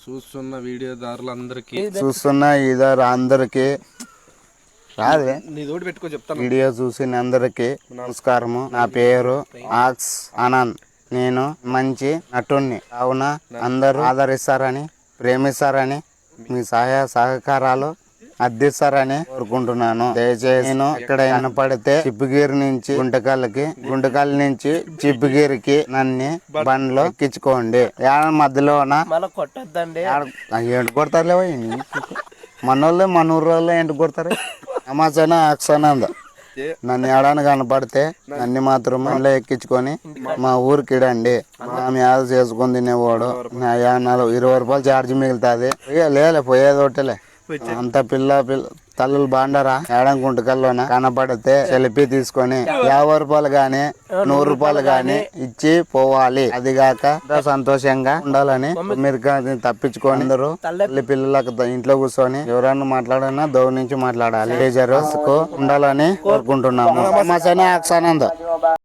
చూస్తున్న వీడియోదారులందరికీ రాదే నీ తోటి పెట్టుకో చెప్తాను. వీడియో చూసిన అందరికి నమస్కారము. నా పేరు ఆక్స్ ఆనంద్. నేను మంచి నటుణ్ణి. కావున అందరూ ఆదరిస్తారని, ప్రేమిస్తారని, మీ సహాయ సహకారాలు అందిస్తారని కోరుకుంటున్నాను. దయచేసి నేను ఇక్కడ కనపడితే చిప్పగిరి నుంచి గుంటకల్ నుంచి చిప్పగిరికి నన్ను బండ్లో ఎక్కించుకోండి. మధ్యలోన ఏంటి కొడతారులేవా మనోళ్ళు మన ఊర్లో ఏంటి కొడతారు? అమాసన అక్సానంద నన్ను ఏడాన్ని కనపడితే నన్ను మాత్రం బండ్లో ఎక్కించుకొని మా ఊరికి ఇడండి. ఆమె యాద చేసుకొని తినేవాడు. 20 రూపాయలు ఛార్జ్ మిగులుతుంది. లేలే పోయేది ఒకటేలే. అంత పిల్ల తల్లులు బాండరా ఏడం గుంటకల్లోన కనపడితే సెల్ఫీ తీసుకొని 50 రూపాయలు గాని 100 రూపాయలు గాని ఇచ్చి పోవాలి. అది కాక సంతోషంగా ఉండాలని మీరు తప్పించుకొని అందరూ తల్లి పిల్లలకు ఇంట్లో కూర్చొని ఎవరన్నా మాట్లాడినా దౌర్ నుంచి మాట్లాడాలి. ఉండాలని కోరుకుంటున్నాము. మా ఆనంద్.